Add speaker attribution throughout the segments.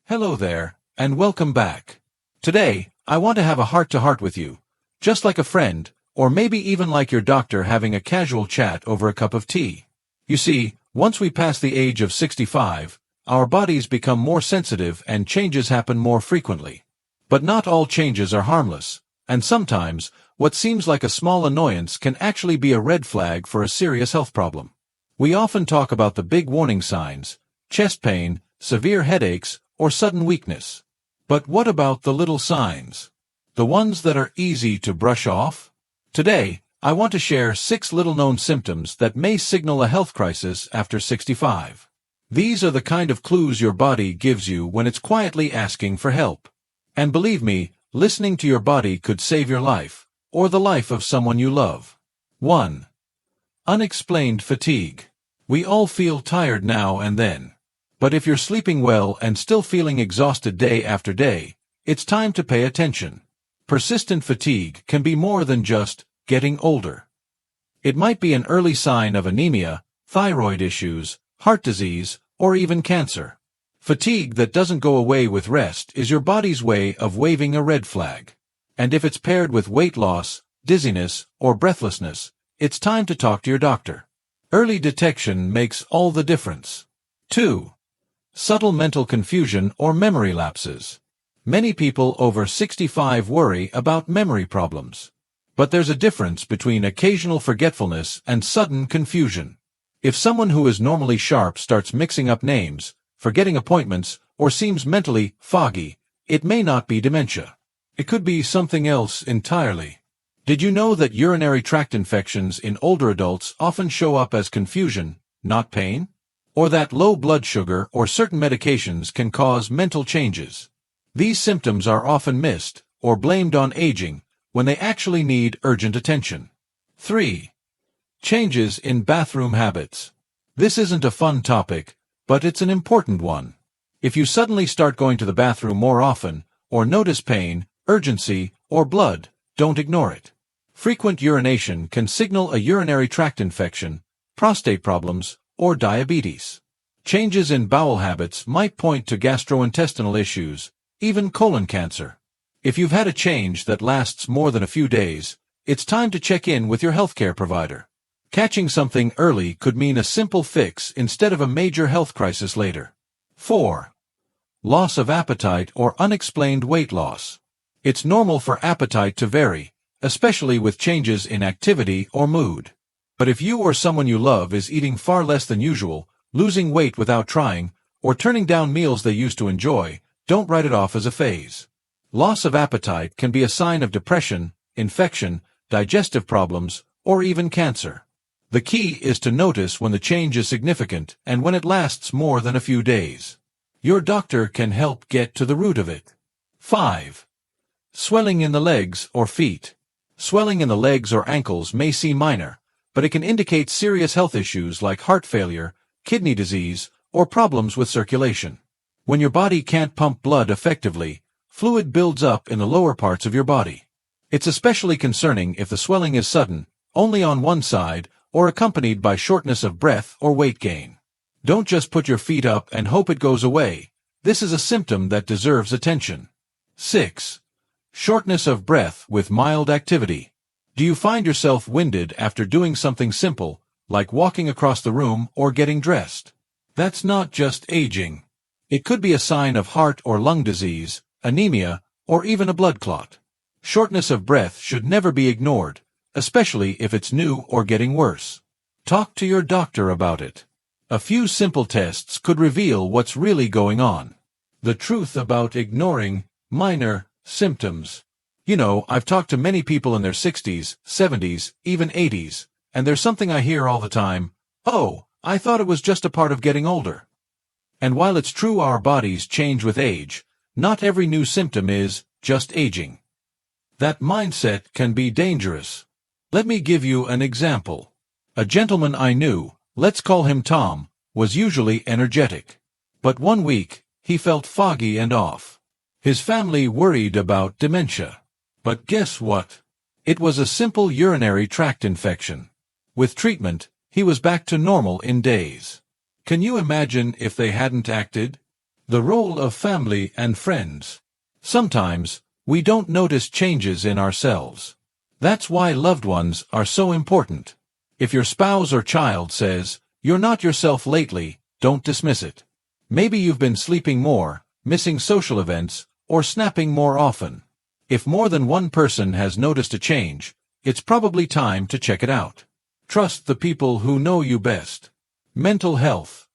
Speaker 1: Hello there, and welcome back. Today, I want to have a heart-to-heart with you, just like a friend, or maybe even like your doctor having a casual chat over a cup of tea. You see, once we pass the age of 65, our bodies become more sensitive and changes happen more frequently. But not all changes are harmless, and sometimes, what seems like a small annoyance can actually be a red flag for a serious health problem. We often talk about the big warning signs: chest pain, severe headaches, or sudden weakness. But what about the little signs? The ones that are easy to brush off? Today, I want to share 6 little-known symptoms that may signal a health crisis after 65. These are the kind of clues your body gives you when it's quietly asking for help. And believe me, listening to your body could save your life, or the life of someone you love. 1. Unexplained fatigue. We all feel tired now and then. But if you're sleeping well and still feeling exhausted day after day, it's time to pay attention. Persistent fatigue can be more than just getting older. It might be an early sign of anemia, thyroid issues, heart disease, or even cancer. Fatigue that doesn't go away with rest is your body's way of waving a red flag. And if it's paired with weight loss, dizziness, or breathlessness, it's time to talk to your doctor. Early detection makes all the difference. 2. Subtle mental confusion or memory lapses. Many people over 65 worry about memory problems. But there's a difference between occasional forgetfulness and sudden confusion. If someone who is normally sharp starts mixing up names, forgetting appointments, or seems mentally foggy, it may not be dementia. It could be something else entirely. Did you know that urinary tract infections in older adults often show up as confusion, not pain? Or that low blood sugar or certain medications can cause mental changes. These symptoms are often missed, or blamed on aging, when they actually need urgent attention. 3. Changes in bathroom habits. This isn't a fun topic, but it's an important one. If you suddenly start going to the bathroom more often, or notice pain, urgency, or blood, don't ignore it. Frequent urination can signal a urinary tract infection, prostate problems, or diabetes. Changes in bowel habits might point to gastrointestinal issues, even colon cancer. If you've had a change that lasts more than a few days, it's time to check in with your healthcare provider. Catching something early could mean a simple fix instead of a major health crisis later. 4. Loss of appetite or unexplained weight loss. It's normal for appetite to vary, especially with changes in activity or mood. But if you or someone you love is eating far less than usual, losing weight without trying, or turning down meals they used to enjoy, don't write it off as a phase. Loss of appetite can be a sign of depression, infection, digestive problems, or even cancer. The key is to notice when the change is significant and when it lasts more than a few days. Your doctor can help get to the root of it. 5. Swelling in the legs or feet. Swelling in the legs or ankles may seem minor, but it can indicate serious health issues like heart failure, kidney disease, or problems with circulation. When your body can't pump blood effectively, fluid builds up in the lower parts of your body. It's especially concerning if the swelling is sudden, only on one side, or accompanied by shortness of breath or weight gain. Don't just put your feet up and hope it goes away. This is a symptom that deserves attention. 6. Shortness of breath with mild activity. Do you find yourself winded after doing something simple, like walking across the room or getting dressed? That's not just aging. It could be a sign of heart or lung disease, anemia, or even a blood clot. Shortness of breath should never be ignored, especially if it's new or getting worse. Talk to your doctor about it. A few simple tests could reveal what's really going on. The truth about ignoring minor symptoms. You know, I've talked to many people in their 60s, 70s, even 80s, and there's something I hear all the time: "Oh, I thought it was just a part of getting older." And while it's true our bodies change with age, not every new symptom is just aging. That mindset can be dangerous. Let me give you an example. A gentleman I knew, let's call him Tom, was usually energetic. But one week, he felt foggy and off. His family worried about dementia. But guess what? It was a simple urinary tract infection. With treatment, he was back to normal in days. Can you imagine if they hadn't acted? The role of family and friends. Sometimes, we don't notice changes in ourselves. That's why loved ones are so important. If your spouse or child says, "You're not yourself lately," don't dismiss it. Maybe you've been sleeping more, missing social events, or snapping more often. If more than one person has noticed a change, it's probably time to check it out. Trust the people who know you best. Mental health.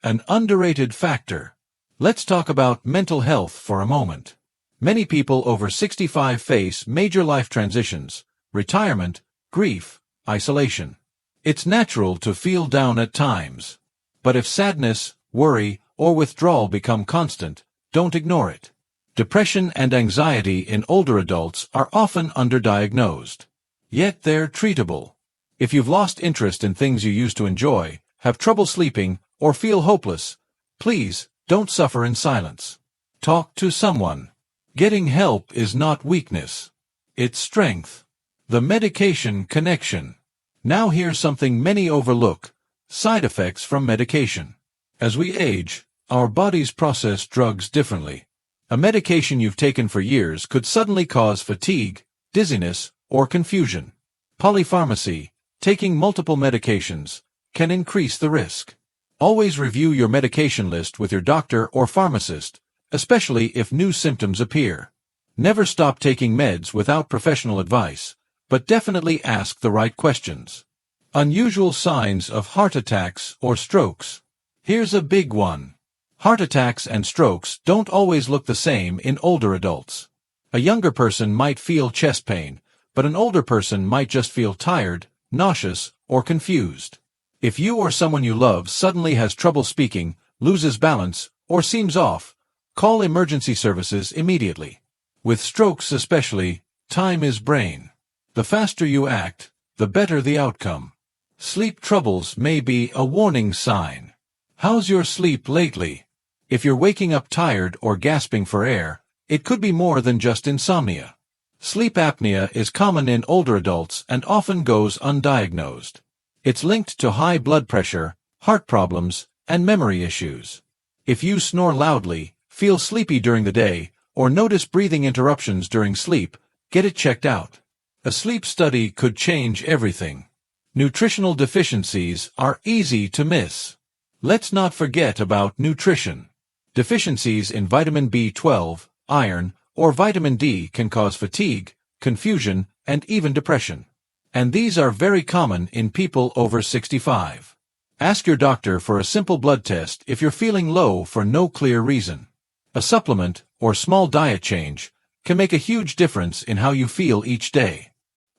Speaker 1: An underrated factor. Let's talk about mental health for a moment. Many people over 65 face major life transitions, retirement, grief, isolation. It's natural to feel down at times. But if sadness, worry, or withdrawal become constant, don't ignore it. Depression and anxiety in older adults are often underdiagnosed. Yet they're treatable. If you've lost interest in things you used to enjoy, have trouble sleeping, or feel hopeless, please, don't suffer in silence. Talk to someone. Getting help is not weakness. It's strength. The medication connection. Now here's something many overlook: side effects from medication. As we age, our bodies process drugs differently. A medication you've taken for years could suddenly cause fatigue, dizziness, or confusion. Polypharmacy, taking multiple medications, can increase the risk. Always review your medication list with your doctor or pharmacist, especially if new symptoms appear. Never stop taking meds without professional advice, but definitely ask the right questions. Unusual signs of heart attacks or strokes. Here's a big one. Heart attacks and strokes don't always look the same in older adults. A younger person might feel chest pain, but an older person might just feel tired, nauseous, or confused. If you or someone you love suddenly has trouble speaking, loses balance, or seems off, call emergency services immediately. With strokes especially, time is brain. The faster you act, the better the outcome. Sleep troubles may be a warning sign. How's your sleep lately? If you're waking up tired or gasping for air, it could be more than just insomnia. Sleep apnea is common in older adults and often goes undiagnosed. It's linked to high blood pressure, heart problems, and memory issues. If you snore loudly, feel sleepy during the day, or notice breathing interruptions during sleep, get it checked out. A sleep study could change everything. Nutritional deficiencies are easy to miss. Let's not forget about nutrition. Deficiencies in vitamin B12, iron, or vitamin D can cause fatigue, confusion, and even depression. And these are very common in people over 65. Ask your doctor for a simple blood test if you're feeling low for no clear reason. A supplement, or small diet change, can make a huge difference in how you feel each day.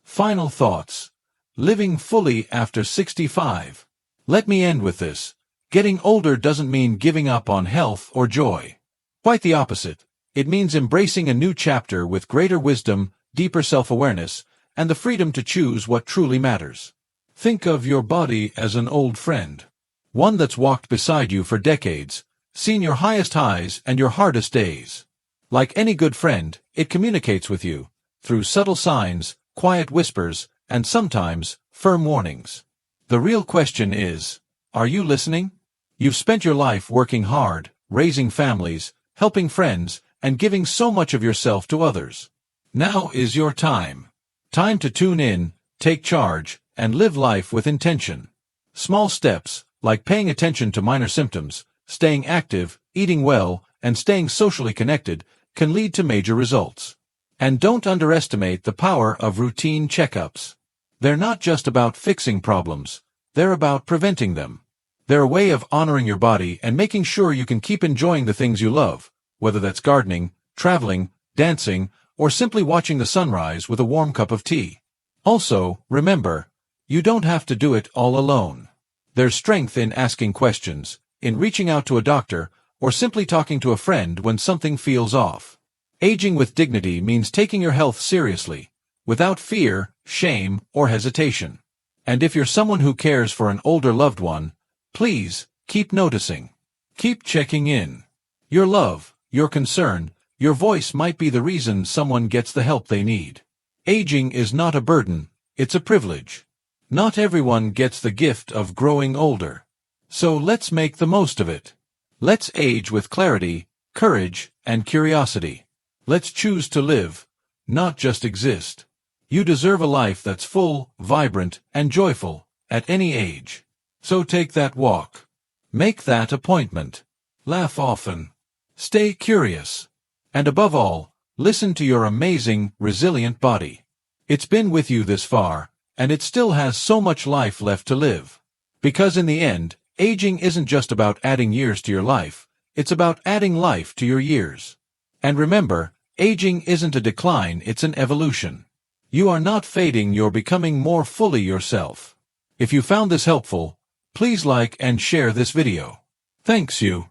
Speaker 1: Final thoughts. Living fully after 65. Let me end with this. Getting older doesn't mean giving up on health or joy. Quite the opposite. It means embracing a new chapter with greater wisdom, deeper self-awareness, and the freedom to choose what truly matters. Think of your body as an old friend. One that's walked beside you for decades, seen your highest highs and your hardest days. Like any good friend, it communicates with you, through subtle signs, quiet whispers, and sometimes, firm warnings. The real question is, are you listening? You've spent your life working hard, raising families, helping friends, and giving so much of yourself to others. Now is your time. Time to tune in, take charge, and live life with intention. Small steps, like paying attention to minor symptoms, staying active, eating well, and staying socially connected, can lead to major results. And don't underestimate the power of routine checkups. They're not just about fixing problems, they're about preventing them. They're a way of honoring your body and making sure you can keep enjoying the things you love, whether that's gardening, traveling, dancing, or simply watching the sunrise with a warm cup of tea. Also, remember, you don't have to do it all alone. There's strength in asking questions, in reaching out to a doctor, or simply talking to a friend when something feels off. Aging with dignity means taking your health seriously, without fear, shame, or hesitation. And if you're someone who cares for an older loved one, please, keep noticing. Keep checking in. Your love, your concern, your voice might be the reason someone gets the help they need. Aging is not a burden, it's a privilege. Not everyone gets the gift of growing older. So let's make the most of it. Let's age with clarity, courage, and curiosity. Let's choose to live, not just exist. You deserve a life that's full, vibrant, and joyful, at any age. So take that walk. Make that appointment. Laugh often. Stay curious. And above all, listen to your amazing, resilient body. It's been with you this far, and it still has so much life left to live. Because in the end, aging isn't just about adding years to your life, it's about adding life to your years. And remember, aging isn't a decline, it's an evolution. You are not fading, you're becoming more fully yourself. If you found this helpful, please like and share this video. Thanks you.